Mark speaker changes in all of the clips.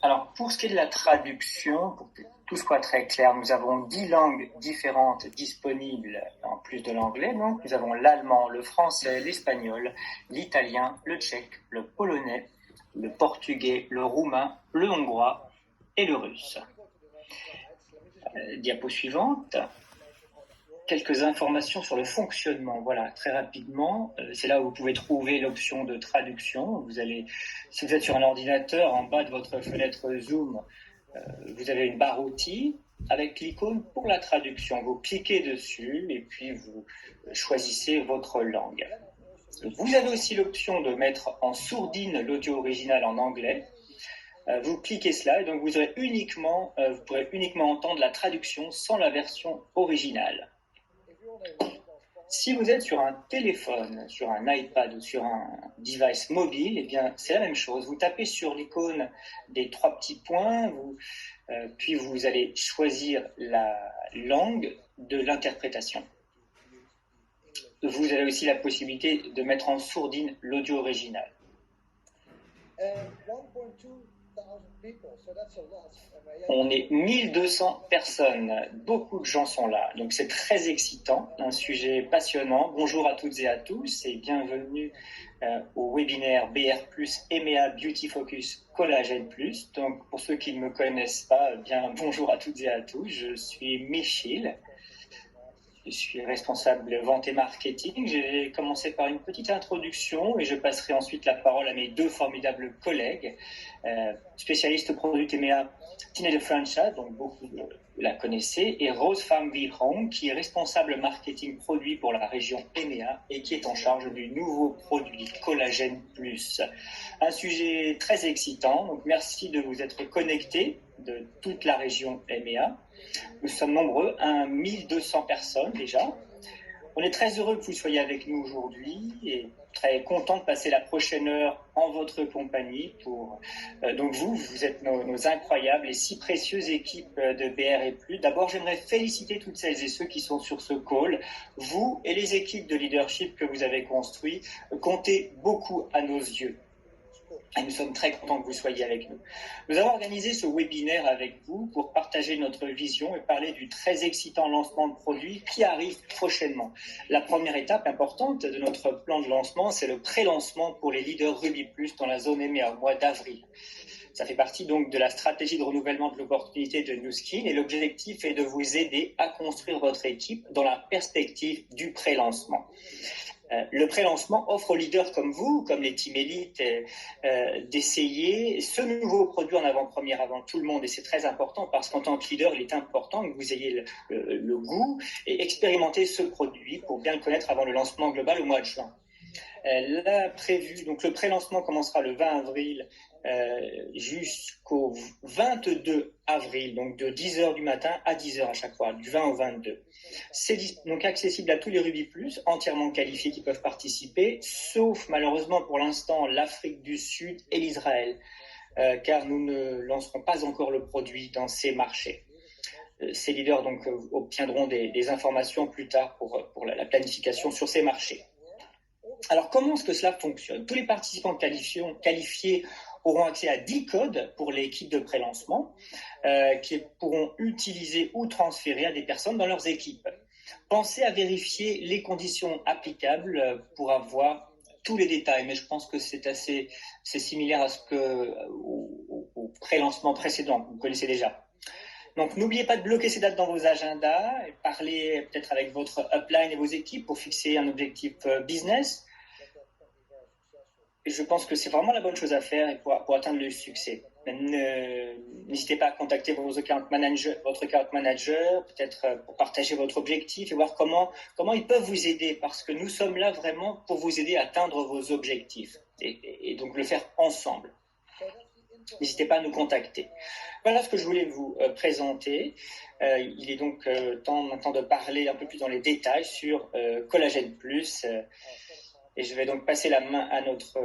Speaker 1: Alors, pour ce qui est de la traduction, pour que tout soit très clair, nous avons 10 langues différentes disponibles en plus de l'anglais. Donc, nous avons l'allemand, le français, l'espagnol, l'italien, le tchèque, le polonais, le portugais, le roumain, le hongrois et le russe. Diapo suivante. Quelques informations sur le fonctionnement. Voilà, très rapidement, c'est là où vous pouvez trouver l'option de traduction. Si vous êtes sur un ordinateur, en bas de votre fenêtre Zoom, vous avez une barre outils avec l'icône pour la traduction. Vous cliquez dessus et puis vous choisissez votre langue. Vous avez aussi l'option de mettre en sourdine l'audio original en anglais. Vous cliquez cela et donc vous pourrez uniquement entendre la traduction sans la version originale. Si vous êtes sur un téléphone, sur un iPad ou sur un device mobile, eh bien c'est la même chose. Vous tapez sur l'icône des 3 petits points, puis vous allez choisir la langue de l'interprétation. Vous avez aussi la possibilité de mettre en sourdine l'audio original. On est 1200 personnes, beaucoup de gens sont là, donc c'est très excitant, un sujet passionnant. Bonjour à toutes et à tous et bienvenue au webinaire BR+, EMEA Beauty Focus Collagène+. Donc pour ceux qui ne me connaissent pas, bien bonjour à toutes et à tous, je suis Michiel. Je suis responsable vente et marketing. J'ai commencé par une petite introduction et je passerai ensuite la parole à mes 2 formidables collègues, spécialistes produits EMEA, Tine de Francia, donc beaucoup la connaissez, et Rose Pham Vie Hong, qui est responsable marketing produit pour la région EMEA et qui est en charge du nouveau produit Collagène+. Un sujet très excitant, donc merci de vous être connectés de toute la région EMEA. Nous sommes nombreux, 1200 personnes déjà. On est très heureux que vous soyez avec nous aujourd'hui et très content de passer la prochaine heure en votre compagnie. Donc vous êtes nos incroyables et si précieuses équipes de BR et plus. D'abord, j'aimerais féliciter toutes celles et ceux qui sont sur ce call. Vous et les équipes de leadership que vous avez construites comptez beaucoup à nos yeux. Et nous sommes très contents que vous soyez avec nous. Nous avons organisé ce webinaire avec vous pour partager notre vision et parler du très excitant lancement de produits qui arrive prochainement. La première étape importante de notre plan de lancement, c'est le pré-lancement pour les leaders Ruby+ dans la zone EMEA au mois d'avril. Ça fait partie donc de la stratégie de renouvellement de l'opportunité de New Skin et l'objectif est de vous aider à construire votre équipe dans la perspective du pré-lancement. Le pré-lancement offre aux leaders comme vous, comme les team élites, d'essayer ce nouveau produit en avant-première avant tout le monde. Et c'est très important parce qu'en tant que leader, il est important que vous ayez le goût et expérimenter ce produit pour bien le connaître avant le lancement global au mois de juin. Là, prévu, donc le pré-lancement commencera le 20 avril jusqu'au 22 avril, donc de 10h du matin à 10h à chaque fois, du 20 au 22. C'est donc accessible à tous les Ruby+, entièrement qualifiés qui peuvent participer, sauf malheureusement pour l'instant l'Afrique du Sud et l'Israël, car nous ne lancerons pas encore le produit dans ces marchés. Ces leaders donc obtiendront des informations plus tard pour la planification sur ces marchés. Alors, comment est-ce que cela fonctionne? Tous les participants qualifiés auront accès à 10 codes pour l'équipe de pré-lancement qui pourront utiliser ou transférer à des personnes dans leurs équipes. Pensez à vérifier les conditions applicables pour avoir tous les détails, mais je pense que c'est similaire à au pré-lancement précédent, vous connaissez déjà. Donc, n'oubliez pas de bloquer ces dates dans vos agendas et parler peut-être avec votre upline et vos équipes pour fixer un objectif business. Et je pense que c'est vraiment la bonne chose à faire et pour atteindre le succès. N'hésitez pas à contacter votre account manager, peut-être pour partager votre objectif et voir comment ils peuvent vous aider parce que nous sommes là vraiment pour vous aider à atteindre vos objectifs et donc le faire ensemble. N'hésitez pas à nous contacter. Voilà ce que je voulais vous présenter. Il est donc temps maintenant de parler un peu plus dans les détails sur Collagène+. Et je vais donc passer la main à notre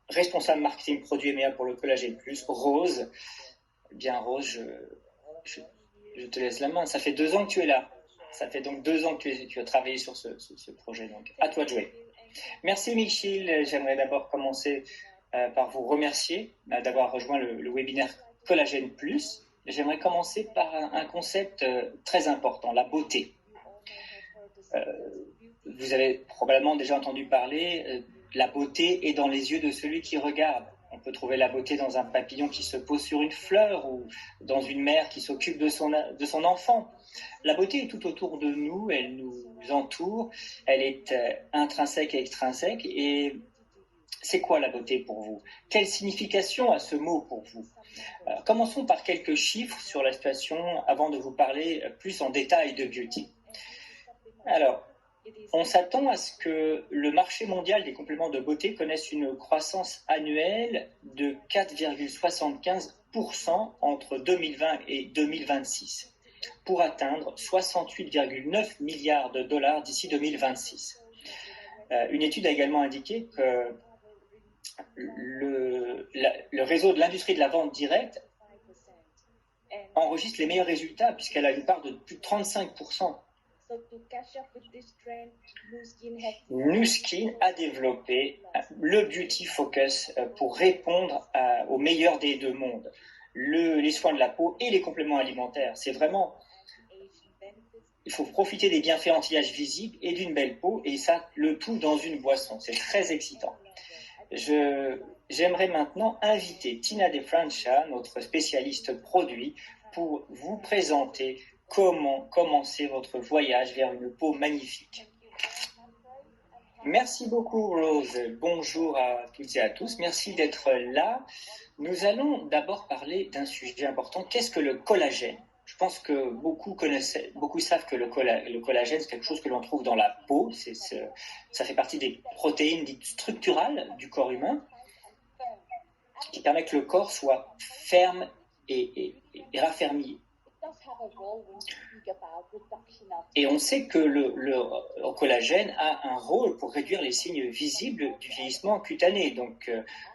Speaker 1: responsable marketing produit EMEA pour le Collagène+, Rose. Eh bien, Rose, je te laisse la main. Ça fait 2 ans que tu es là. Ça fait donc 2 ans que tu as travaillé sur ce projet. Donc, à toi de jouer. Merci, Michiel. J'aimerais d'abord commencer par vous remercier d'avoir rejoint le webinaire Collagène Plus. J'aimerais commencer par un concept très important, la beauté. Vous avez probablement déjà entendu parler, la beauté est dans les yeux de celui qui regarde. On peut trouver la beauté dans un papillon qui se pose sur une fleur ou dans une mère qui s'occupe de son enfant. La beauté est tout autour de nous, elle nous entoure, elle est intrinsèque et extrinsèque. Et c'est quoi la beauté pour vous? Quelle signification a ce mot pour vous? Commençons par quelques chiffres sur la situation avant de vous parler plus en détail de beauty. Alors, on s'attend à ce que le marché mondial des compléments de beauté connaisse une croissance annuelle de 4,75% entre 2020 et 2026, pour atteindre 68,9 milliards de dollars d'ici 2026. Une étude a également indiqué que le réseau de l'industrie de la vente directe enregistre les meilleurs résultats puisqu'elle a une part de plus de 35%. Nu Skin a développé le Beauty Focus pour répondre au meilleur des deux mondes, les soins de la peau et les compléments alimentaires. C'est vraiment, il faut profiter des bienfaits anti-âge visibles et d'une belle peau, et ça, le tout dans une boisson. C'est très excitant. J'aimerais maintenant inviter Tina DeFrancia, notre spécialiste produit, pour vous présenter comment commencer votre voyage vers une peau magnifique. Merci beaucoup Rose, bonjour à toutes et à tous, merci d'être là. Nous allons d'abord parler d'un sujet important, qu'est-ce que le collagène? Je pense que beaucoup savent que le collagène, c'est quelque chose que l'on trouve dans la peau, ça fait partie des protéines dites structurales du corps humain, qui permettent que le corps soit ferme et raffermi. Et on sait que le collagène a un rôle pour réduire les signes visibles du vieillissement cutané, donc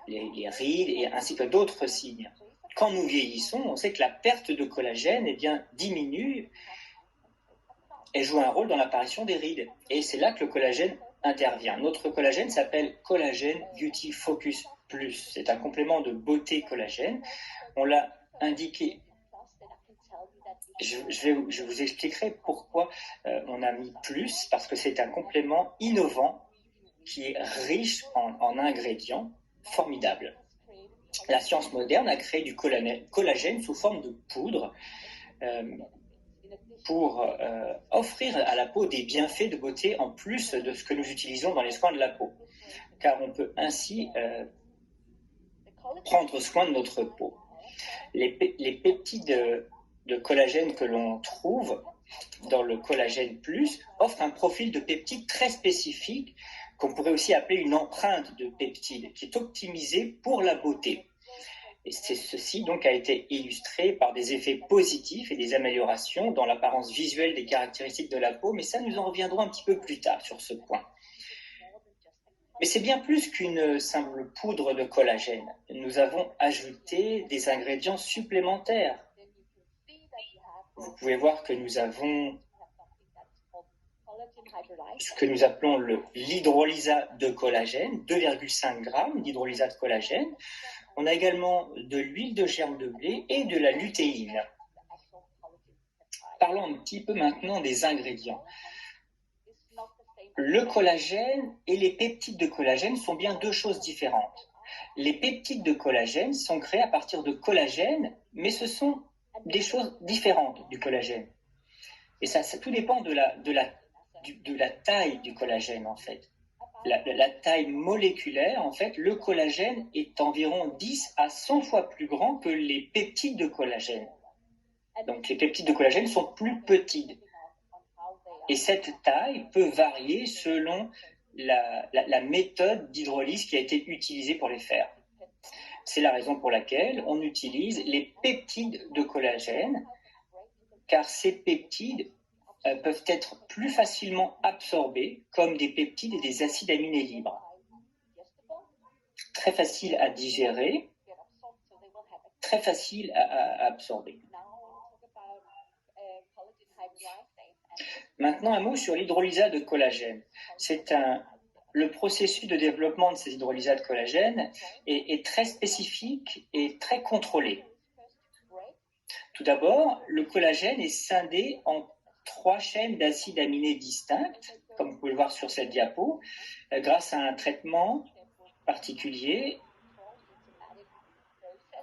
Speaker 1: les rides et ainsi que d'autres signes. Quand nous vieillissons, on sait que la perte de collagène diminue et joue un rôle dans l'apparition des rides. Et c'est là que le collagène intervient. Notre collagène s'appelle Collagène Beauty Focus Plus. C'est un complément de beauté collagène. On l'a indiqué. Je vous expliquerai pourquoi on a mis plus, parce que c'est un complément innovant qui est riche en ingrédients formidables. La science moderne a créé du collagène sous forme de poudre pour offrir à la peau des bienfaits de beauté en plus de ce que nous utilisons dans les soins de la peau, car on peut ainsi prendre soin de notre peau. Les peptides de collagène que l'on trouve dans le collagène plus offrent un profil de peptide très spécifique qu'on pourrait aussi appeler une empreinte de peptide qui est optimisée pour la beauté. Et ceci donc a été illustré par des effets positifs et des améliorations dans l'apparence visuelle des caractéristiques de la peau, mais ça nous en reviendrons un petit peu plus tard sur ce point. Mais c'est bien plus qu'une simple poudre de collagène. Nous avons ajouté des ingrédients supplémentaires. Vous pouvez voir que nous avons ce que nous appelons l'hydrolysat de collagène, 2,5 grammes d'hydrolysat de collagène. On a également de l'huile de germe de blé et de la lutéine. Parlons un petit peu maintenant des ingrédients. Le collagène et les peptides de collagène sont bien deux choses différentes. Les peptides de collagène sont créés à partir de collagène, mais ce sont des choses différentes du collagène. Et ça tout dépend de la taille du collagène, en fait. La taille moléculaire, en fait, le collagène est environ 10 à 100 fois plus grand que les peptides de collagène. Donc les peptides de collagène sont plus petites. Et cette taille peut varier selon la méthode d'hydrolyse qui a été utilisée pour les faire. C'est la raison pour laquelle on utilise les peptides de collagène, car ces peptides peuvent être plus facilement absorbés comme des peptides et des acides aminés libres. Très facile à digérer, très facile à absorber. Maintenant, un mot sur l'hydrolysat de collagène. C'est un le processus de développement de ces hydrolysats de collagène est très spécifique et très contrôlé. Tout d'abord, le collagène est scindé en 3 chaînes d'acides aminés distinctes, comme vous pouvez le voir sur cette diapo, grâce à un traitement particulier.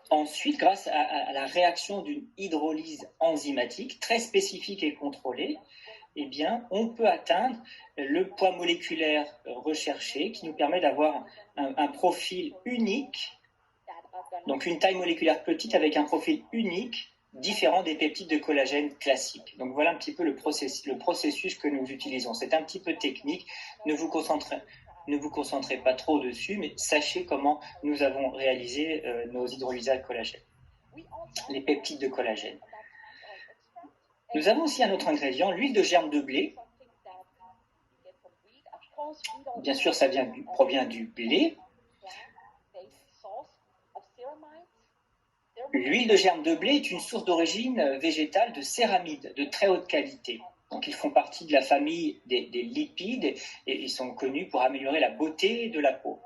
Speaker 1: Ensuite, grâce à la réaction d'une hydrolyse enzymatique très spécifique et contrôlée, eh bien, on peut atteindre le poids moléculaire recherché qui nous permet d'avoir un profil unique, donc une taille moléculaire petite avec un profil unique, différent des peptides de collagène classiques. Donc voilà un petit peu le processus que nous utilisons. C'est un petit peu technique, ne vous concentrez pas trop dessus, mais sachez comment nous avons réalisé nos hydrolysats de collagène, les peptides de collagène. Nous avons aussi un autre ingrédient, l'huile de germe de blé. Bien sûr, ça provient du blé. L'huile de germe de blé est une source d'origine végétale de céramides de très haute qualité. Donc, ils font partie de la famille des lipides et ils sont connus pour améliorer la beauté de la peau.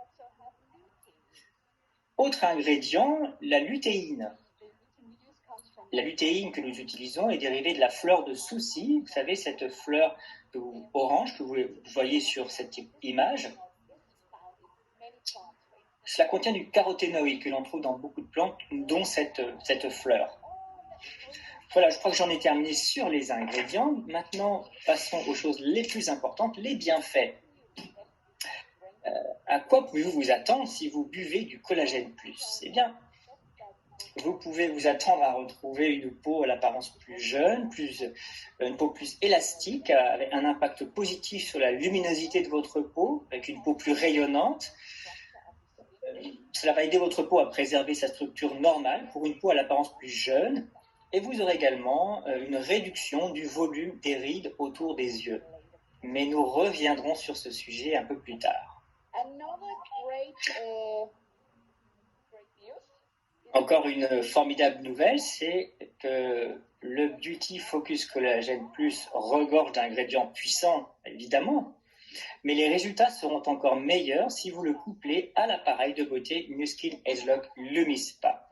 Speaker 1: Autre ingrédient, la lutéine. La lutéine que nous utilisons est dérivée de la fleur de souci. Vous savez, cette fleur orange que vous voyez sur cette image. Cela contient du caroténoïde que l'on trouve dans beaucoup de plantes, dont cette fleur. Voilà, je crois que j'en ai terminé sur les ingrédients. Maintenant, passons aux choses les plus importantes, les bienfaits. À quoi pouvez-vous vous attendre si vous buvez du collagène plus? Eh bien, vous pouvez vous attendre à retrouver une peau à l'apparence plus jeune, une peau plus élastique, avec un impact positif sur la luminosité de votre peau, avec une peau plus rayonnante. Cela va aider votre peau à préserver sa structure normale pour une peau à l'apparence plus jeune. Et vous aurez également une réduction du volume des rides autour des yeux. Mais nous reviendrons sur ce sujet un peu plus tard. Encore une formidable nouvelle, c'est que le Beauty Focus Collagen Plus regorge d'ingrédients puissants, évidemment, mais les résultats seront encore meilleurs si vous le couplez à l'appareil de beauté Nu Skin Agelock Lumispa,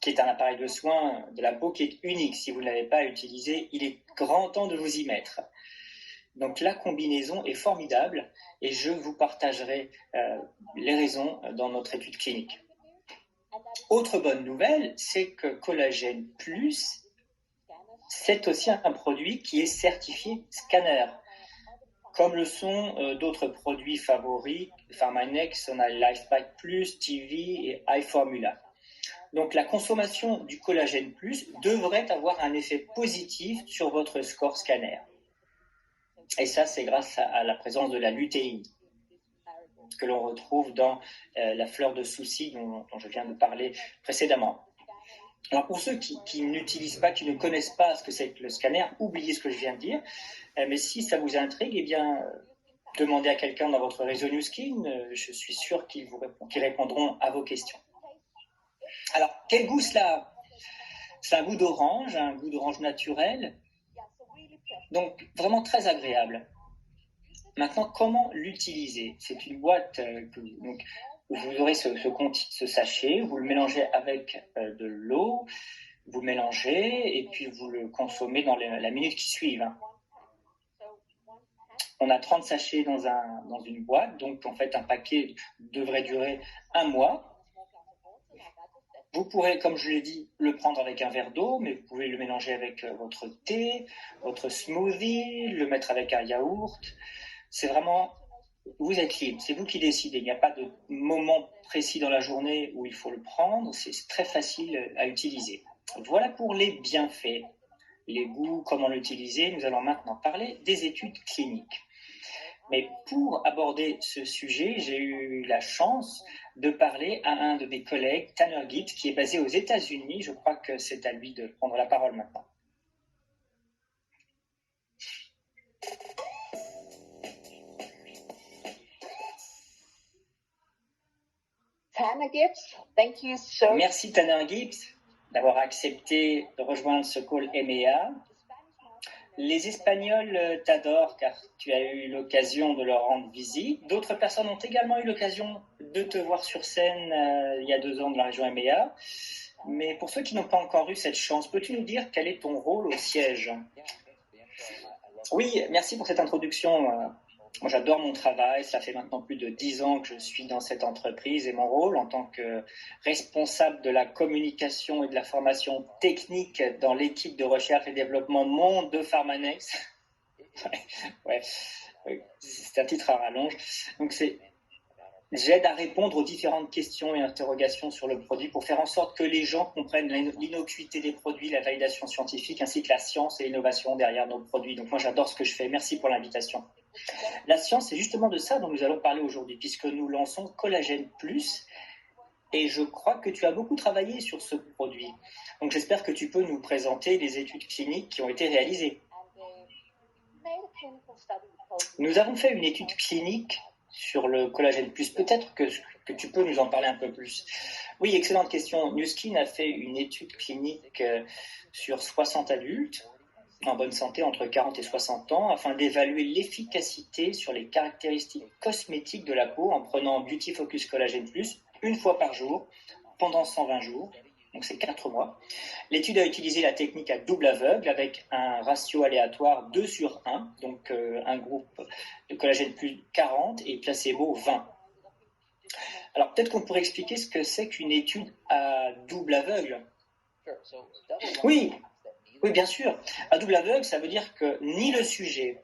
Speaker 1: qui est un appareil de soin de la peau qui est unique. Si vous ne l'avez pas utilisé, il est grand temps de vous y mettre. Donc la combinaison est formidable et je vous partagerai les raisons dans notre étude clinique. Autre bonne nouvelle, c'est que Collagène Plus, c'est aussi un produit qui est certifié scanner, comme le sont d'autres produits favoris, Pharmanex, on a LifePack Plus, TV et iFormula. Donc la consommation du Collagène Plus devrait avoir un effet positif sur votre score scanner. Et ça, c'est grâce à la présence de la lutéine que l'on retrouve dans la fleur de souci dont je viens de parler précédemment. Alors pour ceux qui n'utilisent pas, qui ne connaissent pas ce que c'est que le scanner, oubliez ce que je viens de dire. Mais si ça vous intrigue, eh bien, demandez à quelqu'un dans votre réseau Nu Skin. Je suis sûr qu'ils répondront à vos questions. Alors, quel goût cela a? C'est un goût d'orange naturel. Donc, vraiment très agréable. Maintenant, comment l'utiliser? C'est une boîte où vous aurez ce sachet, vous le mélangez avec de l'eau, vous le mélangez et puis vous le consommez dans la minute qui suit. On a 30 sachets dans une boîte, donc en fait un paquet devrait durer 1 mois. Vous pourrez, comme je l'ai dit, le prendre avec un verre d'eau, mais vous pouvez le mélanger avec votre thé, votre smoothie, le mettre avec un yaourt. C'est vraiment, vous êtes libre, c'est vous qui décidez. Il n'y a pas de moment précis dans la journée où il faut le prendre, c'est très facile à utiliser. Voilà pour les bienfaits, les goûts, comment l'utiliser. Nous allons maintenant parler des études cliniques. Mais pour aborder ce sujet, j'ai eu la chance de parler à un de mes collègues, Tanner Gibbs, qui est basé aux États-Unis. Je crois que c'est à lui de prendre la parole maintenant.
Speaker 2: Tanner Gibbs, thank you so.
Speaker 1: Merci Tanner Gibbs d'avoir accepté de rejoindre ce call EMEA. Les Espagnols t'adorent car tu as eu l'occasion de leur rendre visite. D'autres personnes ont également eu l'occasion de te voir sur scène il y a 2 ans de la région EMEA. Mais pour ceux qui n'ont pas encore eu cette chance, peux-tu nous dire quel est ton rôle au siège? Oui, merci pour cette introduction. Moi, j'adore mon travail. Ça fait maintenant plus de 10 ans que je suis dans cette entreprise et mon rôle en tant que responsable de la communication et de la formation technique dans l'équipe de recherche et développement Monde de Pharmanex. ouais, c'est un titre à rallonge. Donc, j'aide à répondre aux différentes questions et interrogations sur le produit pour faire en sorte que les gens comprennent l'innocuité des produits, la validation scientifique, ainsi que la science et l'innovation derrière nos produits. Donc moi, j'adore ce que je fais. Merci pour l'invitation. La science, c'est justement de ça dont nous allons parler aujourd'hui, puisque nous lançons Collagène Plus. Et je crois que tu as beaucoup travaillé sur ce produit. Donc j'espère que tu peux nous présenter les études cliniques qui ont été réalisées. Nous avons fait une étude clinique sur le Collagène Plus. Peut-être que tu peux nous en parler un peu plus. Oui, excellente question. Nu Skin a fait une étude clinique sur 60 adultes en bonne santé entre 40 et 60 ans afin d'évaluer l'efficacité sur les caractéristiques cosmétiques de la peau en prenant Beauty Focus Collagène Plus une fois par jour pendant 120 jours. Donc c'est 4 mois. L'étude a utilisé la technique à double aveugle avec un ratio aléatoire 2/1, donc un groupe de collagène plus 40 et placebo 20. Alors peut-être qu'on pourrait expliquer ce que c'est qu'une étude à double aveugle. Oui, bien sûr. À double aveugle, ça veut dire que ni le sujet,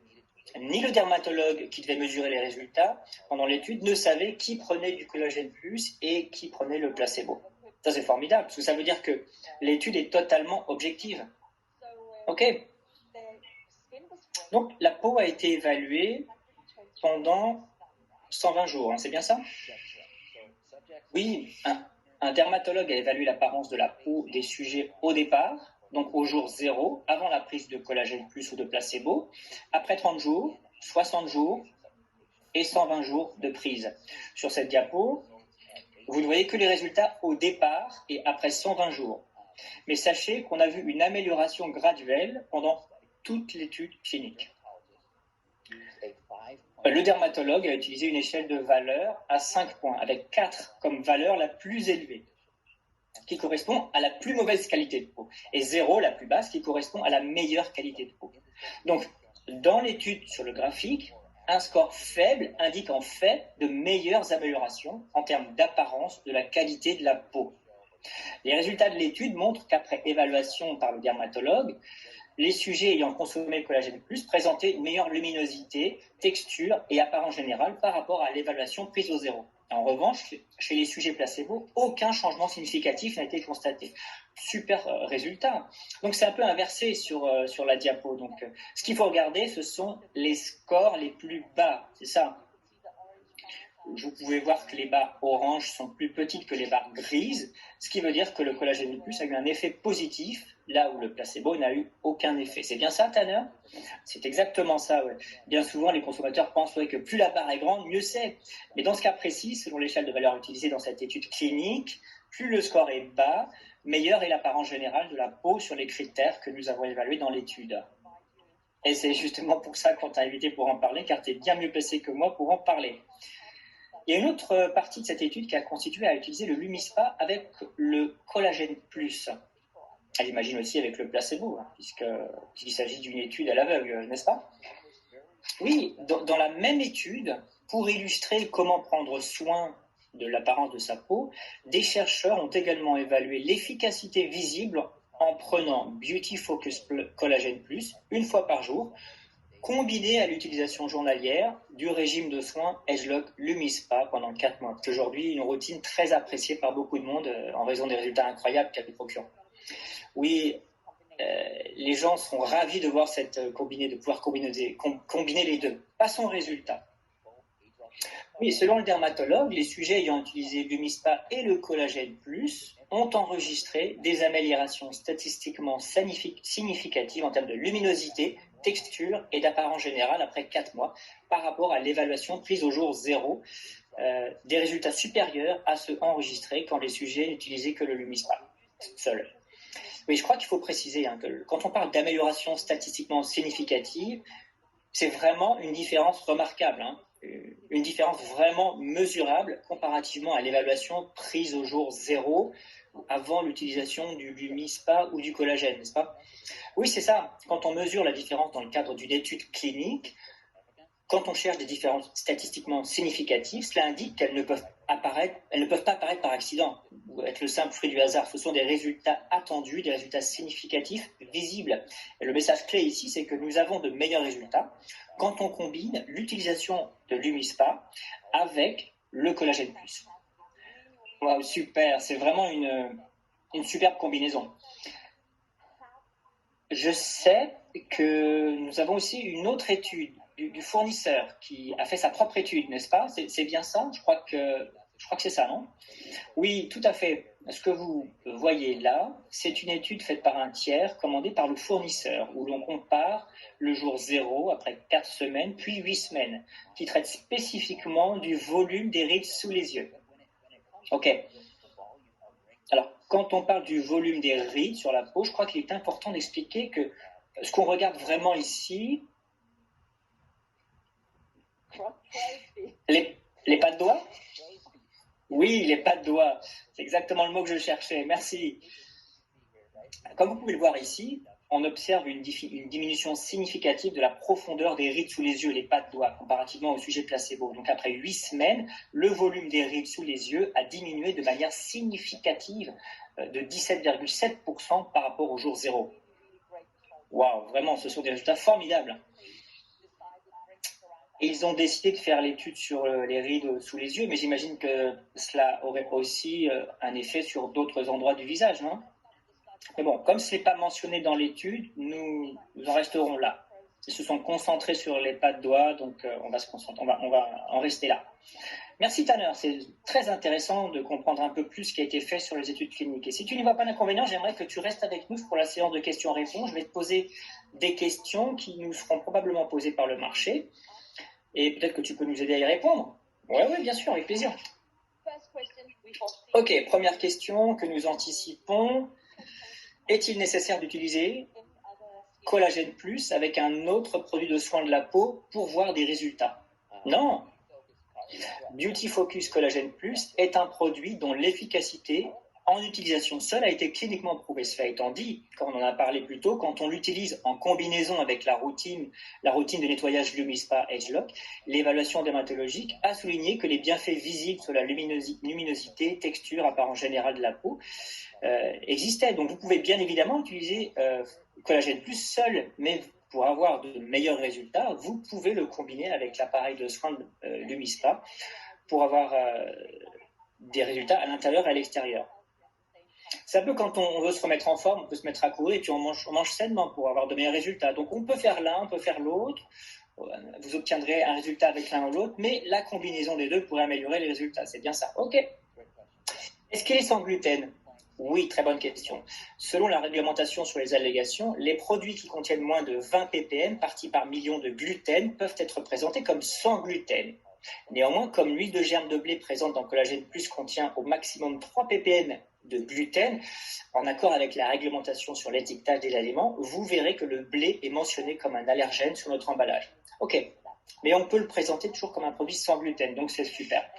Speaker 1: ni le dermatologue qui devait mesurer les résultats pendant l'étude ne savait qui prenait du collagène plus et qui prenait le placebo. Ça, c'est formidable, parce que ça veut dire que l'étude est totalement objective. OK. Donc, la peau a été évaluée pendant 120 jours, hein, c'est bien ça? Oui, un dermatologue a évalué l'apparence de la peau des sujets au départ, donc au jour 0, avant la prise de collagène plus ou de placebo, après 30 jours, 60 jours et 120 jours de prise. Sur cette diapo, vous ne voyez que les résultats au départ et après 120 jours. Mais sachez qu'on a vu une amélioration graduelle pendant toute l'étude clinique. Le dermatologue a utilisé une échelle de valeurs à 5 points, avec 4 comme valeur la plus élevée, qui correspond à la plus mauvaise qualité de peau, et 0, la plus basse, qui correspond à la meilleure qualité de peau. Donc, dans l'étude sur le graphique, un score faible indique en fait de meilleures améliorations en termes d'apparence de la qualité de la peau. Les résultats de l'étude montrent qu'après évaluation par le dermatologue, les sujets ayant consommé le collagène plus présentaient une meilleure luminosité, texture et apparence générale par rapport à l'évaluation prise au 0. En revanche, chez les sujets placebo, aucun changement significatif n'a été constaté. Super résultat. Donc c'est un peu inversé sur la diapo. Donc ce qu'il faut regarder, ce sont les scores les plus bas, c'est ça. Vous pouvez voir que les barres oranges sont plus petites que les barres grises, ce qui veut dire que le collagène plus a eu un effet positif, là où le placebo n'a eu aucun effet. C'est bien ça, Tanner? C'est exactement ça, ouais. Bien souvent, les consommateurs pensent que plus la barre est grande, mieux c'est. Mais dans ce cas précis, selon l'échelle de valeur utilisée dans cette étude clinique, plus le score est bas, meilleure est l'apparence générale de la peau sur les critères que nous avons évalués dans l'étude. Et c'est justement pour ça qu'on t'a invité pour en parler, car tu es bien mieux placé que moi pour en parler. Il y a une autre partie de cette étude qui a constitué à utiliser le Lumispa avec le collagène plus. J'imagine aussi avec le placebo, puisqu'il s'agit d'une étude à l'aveugle, n'est-ce pas? Oui, dans la même étude, pour illustrer comment prendre soin de l'apparence de sa peau, des chercheurs ont également évalué l'efficacité visible en prenant Beauty Focus Collagène Plus une fois par jour, combiné à l'utilisation journalière du régime de soins Agelock Lumispa pendant 4 mois. C'est aujourd'hui une routine très appréciée par beaucoup de monde en raison des résultats incroyables qu'elle procure. Oui, les gens seront ravis de voir de pouvoir combiner les deux. Passons au résultat. Oui, selon le dermatologue, les sujets ayant utilisé Lumispa et le collagène plus ont enregistré des améliorations statistiquement significatives en termes de luminosité, texture et d'apparence générale après 4 mois par rapport à l'évaluation prise au jour 0, des résultats supérieurs à ceux enregistrés quand les sujets n'utilisaient que le Lumispa seul. Oui, je crois qu'il faut préciser que quand on parle d'amélioration statistiquement significative, c'est vraiment une différence remarquable, une différence vraiment mesurable comparativement à l'évaluation prise au jour 0 avant l'utilisation du LumiSpa ou du collagène, n'est-ce pas? Oui, c'est ça. Quand on mesure la différence dans le cadre d'une étude clinique, quand on cherche des différences statistiquement significatives, cela indique qu'elles ne peuvent pas apparaître par accident ou être le simple fruit du hasard. Ce sont des résultats attendus, des résultats significatifs, visibles. Et le message clé ici, c'est que nous avons de meilleurs résultats quand on combine l'utilisation de l'UMISPA avec le collagène plus. Wow, super, c'est vraiment une superbe combinaison. Je sais que nous avons aussi une autre étude du fournisseur qui a fait sa propre étude, n'est-ce pas? C'est bien ça? Je crois que c'est ça, non? Oui, tout à fait. Ce que vous voyez là, c'est une étude faite par un tiers, commandée par le fournisseur, où l'on compare le jour 0 après 4 semaines, puis 8 semaines, qui traite spécifiquement du volume des rides sous les yeux. Ok. Alors, quand on parle du volume des rides sur la peau, je crois qu'il est important d'expliquer que ce qu'on regarde vraiment ici, les pas de doigts? Oui, les pas de doigts. C'est exactement le mot que je cherchais. Merci. Comme vous pouvez le voir ici, on observe une diminution significative de la profondeur des rides sous les yeux, les pas de doigts, comparativement au sujet placebo. Donc après 8 semaines, le volume des rides sous les yeux a diminué de manière significative de 17,7% par rapport au jour 0. Waouh, vraiment, ce sont des résultats formidables. Et ils ont décidé de faire l'étude sur les rides sous les yeux, mais j'imagine que cela aurait aussi un effet sur d'autres endroits du visage, non? Mais bon, comme ce n'est pas mentionné dans l'étude, nous en resterons là. Ils se sont concentrés sur les pas de doigts, donc on va en rester là. Merci Tanner, c'est très intéressant de comprendre un peu plus ce qui a été fait sur les études cliniques. Et si tu n'y vois pas d'inconvénient, j'aimerais que tu restes avec nous pour la séance de questions-réponses. Je vais te poser des questions qui nous seront probablement posées par le marché. Et peut-être que tu peux nous aider à y répondre. Oui, bien sûr, avec plaisir. Ok, première question que nous anticipons. Est-il nécessaire d'utiliser Collagène Plus avec un autre produit de soin de la peau pour voir des résultats? Non. Beauty Focus Collagène Plus est un produit dont l'efficacité en utilisation seule a été cliniquement prouvée. Cela étant dit, comme on en a parlé plus tôt, quand on l'utilise en combinaison avec la routine de nettoyage LumiSpa EdgeLock, l'évaluation dermatologique a souligné que les bienfaits visibles sur la luminosité, texture, apparence générale de la peau existaient. Donc vous pouvez bien évidemment utiliser Collagène Plus seul, mais pour avoir de meilleurs résultats, vous pouvez le combiner avec l'appareil de soins LumiSpa pour avoir des résultats à l'intérieur et à l'extérieur. C'est un peu quand on veut se remettre en forme, on peut se mettre à courir et puis on mange sainement pour avoir de meilleurs résultats. Donc on peut faire l'un, on peut faire l'autre. Vous obtiendrez un résultat avec l'un ou l'autre, mais la combinaison des deux pourrait améliorer les résultats. C'est bien ça. Ok. Est-ce qu'il est sans gluten? Oui, très bonne question. Selon la réglementation sur les allégations, les produits qui contiennent moins de 20 ppm, parties par million de gluten, peuvent être présentés comme sans gluten. Néanmoins, comme l'huile de germe de blé présente dans Collagène Plus contient au maximum 3 ppm de gluten, en accord avec la réglementation sur l'étiquetage des aliments, vous verrez que le blé est mentionné comme un allergène sur notre emballage. Ok, mais on peut le présenter toujours comme un produit sans gluten, donc c'est super.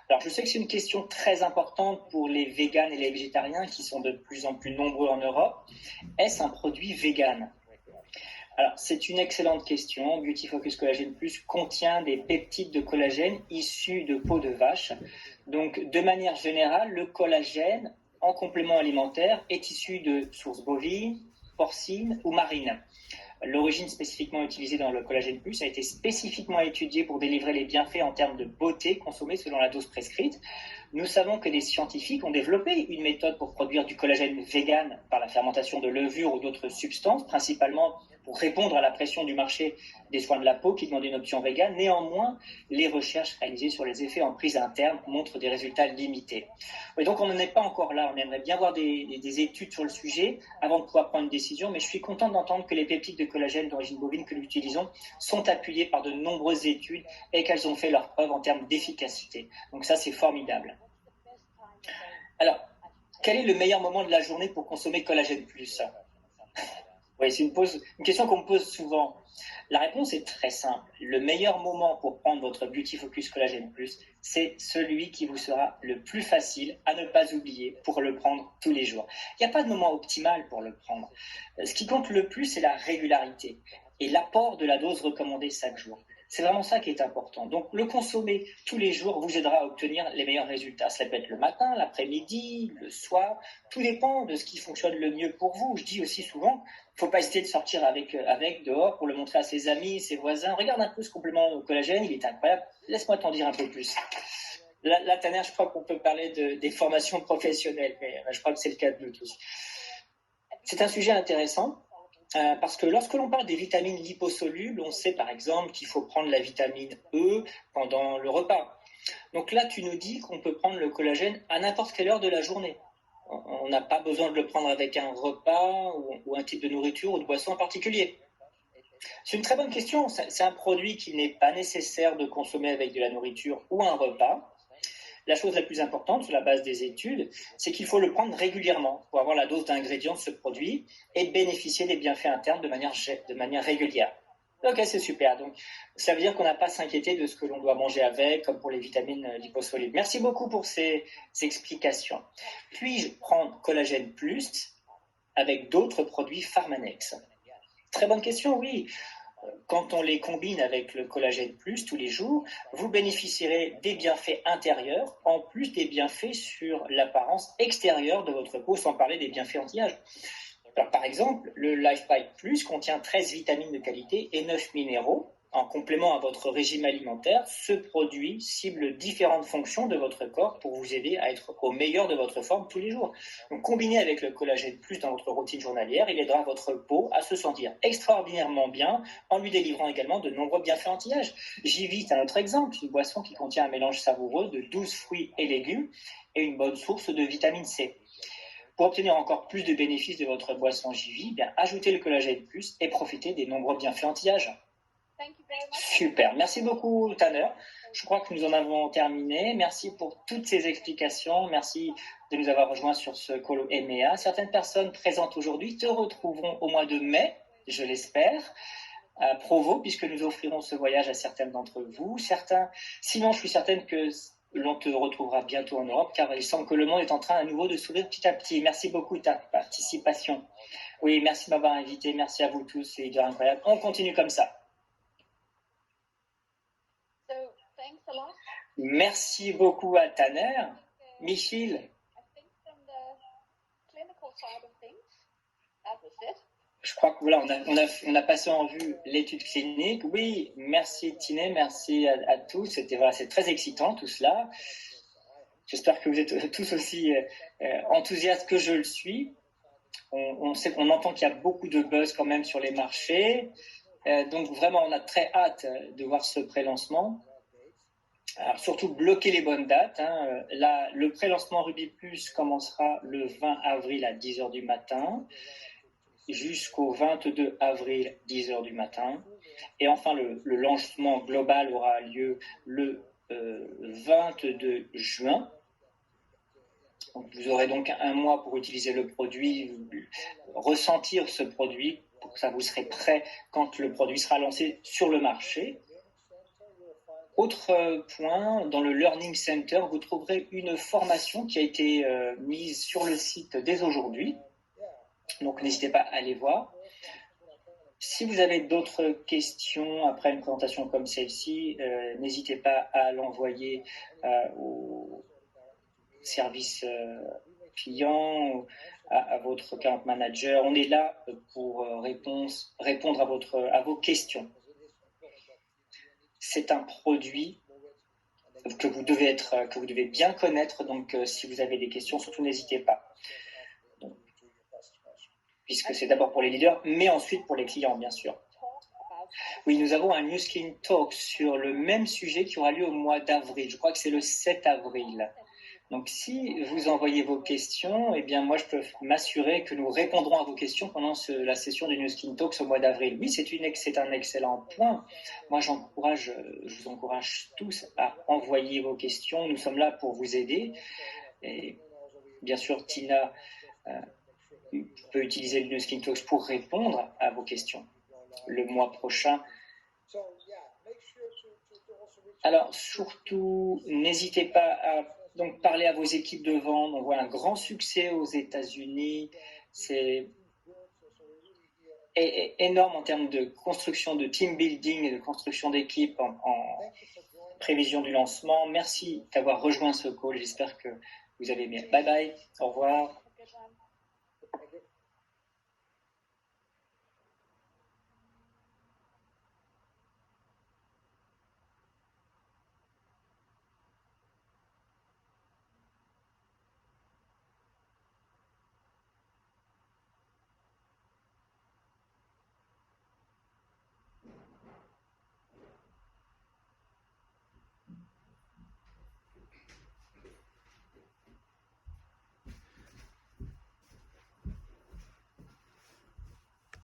Speaker 1: Alors, je sais que c'est une question très importante pour les véganes et les végétariens qui sont de plus en plus nombreux en Europe. Est-ce un produit vegan? Alors, c'est une excellente question. Beauty Focus Collagène Plus contient des peptides de collagène issus de peau de vache. Donc, de manière générale, le collagène en complément alimentaire est issu de sources bovines, porcines ou marines. L'origine spécifiquement utilisée dans le Collagène Plus a été spécifiquement étudiée pour délivrer les bienfaits en termes de beauté consommés selon la dose prescrite. Nous savons que des scientifiques ont développé une méthode pour produire du collagène vegan par la fermentation de levures ou d'autres substances, principalement pour répondre à la pression du marché des soins de la peau qui demandait une option végane. Néanmoins, les recherches réalisées sur les effets en prise interne montrent des résultats limités. Et donc on n'en est pas encore là. On aimerait bien voir des études sur le sujet avant de pouvoir prendre une décision, mais je suis content d'entendre que les peptides de collagène d'origine bovine que nous utilisons sont appuyées par de nombreuses études et qu'elles ont fait leurs preuves en termes d'efficacité. Donc ça, c'est formidable. Alors, Quel est le meilleur moment de la journée pour consommer Collagène Plus? Oui, c'est une question qu'on me pose souvent. La réponse est très simple. Le meilleur moment pour prendre votre Beauty Focus Collagène Plus, c'est celui qui vous sera le plus facile à ne pas oublier pour le prendre tous les jours. Il n'y a pas de moment optimal pour le prendre. Ce qui compte le plus, c'est la régularité et l'apport de la dose recommandée chaque jour. C'est vraiment ça qui est important. Donc, le consommer tous les jours vous aidera à obtenir les meilleurs résultats. Ça peut être le matin, l'après-midi, le soir. Tout dépend de ce qui fonctionne le mieux pour vous. Je dis aussi souvent, il ne faut pas hésiter de sortir avec dehors pour le montrer à ses amis, ses voisins. Regarde un peu ce complément au collagène, il est incroyable. Laisse-moi t'en dire un peu plus. Là, Tanner, je crois qu'on peut parler des formations professionnelles, mais je crois que c'est le cas de nous tous. C'est un sujet intéressant. Parce que lorsque l'on parle des vitamines liposolubles, on sait par exemple qu'il faut prendre la vitamine E pendant le repas. Donc là, tu nous dis qu'on peut prendre le collagène à n'importe quelle heure de la journée. On n'a pas besoin de le prendre avec un repas ou un type de nourriture ou de boisson en particulier. C'est une très bonne question. C'est un produit qui n'est pas nécessaire de consommer avec de la nourriture ou un repas. La chose la plus importante sur la base des études, c'est qu'il faut le prendre régulièrement pour avoir la dose d'ingrédients de ce produit et bénéficier des bienfaits internes de manière régulière. Ok, c'est super. Donc, ça veut dire qu'on n'a pas à s'inquiéter de ce que l'on doit manger avec, comme pour les vitamines liposolubles. Merci beaucoup pour ces explications. Puis-je prendre Collagène Plus avec d'autres produits Pharmanex? Très bonne question, oui. Quand on les combine avec le Collagène Plus tous les jours, vous bénéficierez des bienfaits intérieurs en plus des bienfaits sur l'apparence extérieure de votre peau, sans parler des bienfaits anti-âge. Alors, par exemple, le LifePipe Plus contient 13 vitamines de qualité et 9 minéraux. En complément à votre régime alimentaire, ce produit cible différentes fonctions de votre corps pour vous aider à être au meilleur de votre forme tous les jours. Donc, combiné avec le Collagène Plus dans votre routine journalière, il aidera votre peau à se sentir extraordinairement bien en lui délivrant également de nombreux bienfaits anti-âge. J-Vit, un autre exemple, une boisson qui contient un mélange savoureux de 12 fruits et légumes et une bonne source de vitamine C. Pour obtenir encore plus de bénéfices de votre boisson J-Vit, ajoutez le Collagène Plus et profitez des nombreux bienfaits anti-âge. Super, merci beaucoup Tanner. Je crois que nous en avons terminé. Merci pour toutes ces explications. Merci de nous avoir rejoints sur ce call EMEA. Certaines personnes présentes aujourd'hui te retrouveront au mois de mai, je l'espère, à Provo, puisque nous offrirons ce voyage à certaines d'entre vous. Sinon, je suis certaine que l'on te retrouvera bientôt en Europe, car il semble que le monde est en train à nouveau de s'ouvrir petit à petit. Merci beaucoup de ta participation. Oui, merci de m'avoir invité. Merci à vous tous. C'est incroyable. On continue comme ça. Merci beaucoup à Tanner. Michel. Je crois que voilà, on a passé en vue l'étude clinique. Oui, merci Tiné, merci à tous. C'est très excitant tout cela. J'espère que vous êtes tous aussi enthousiastes que je le suis. On entend qu'il y a beaucoup de buzz quand même sur les marchés. Donc vraiment, on a très hâte de voir ce pré-lancement. Alors surtout, bloquez les bonnes dates. Le pré-lancement Ruby Plus commencera le 20 avril à 10h du matin jusqu'au 22 avril, 10h du matin. Et enfin, le lancement global aura lieu le 22 juin. Donc, vous aurez donc un mois pour utiliser le produit, ressentir ce produit, pour que ça vous serez prêt quand le produit sera lancé sur le marché. Autre point, dans le Learning Center, vous trouverez une formation qui a été mise sur le site dès aujourd'hui. Donc, n'hésitez pas à aller voir. Si vous avez d'autres questions après une présentation comme celle-ci, n'hésitez pas à l'envoyer au service client, à votre account manager. On est là pour répondre à vos questions. C'est un produit que vous devez bien connaître. Donc, si vous avez des questions, surtout n'hésitez pas. Donc, puisque c'est d'abord pour les leaders, mais ensuite pour les clients, bien sûr. Oui, nous avons un New Skin Talk sur le même sujet qui aura lieu au mois d'avril. Je crois que c'est le 7 avril. Donc, si vous envoyez vos questions, eh bien, moi, je peux m'assurer que nous répondrons à vos questions pendant la session du New Skin Talks au mois d'avril. Oui, c'est un excellent point. Moi, je vous encourage tous à envoyer vos questions. Nous sommes là pour vous aider. Et bien sûr, Tina peut utiliser le Newskin Talks pour répondre à vos questions le mois prochain. Alors, surtout, n'hésitez pas à donc, parler à vos équipes de vente. On voit un grand succès aux États-Unis. C'est énorme en termes de construction de team building et de construction d'équipe en prévision du lancement. Merci d'avoir rejoint ce call. J'espère que vous avez aimé. Bye bye. Au revoir.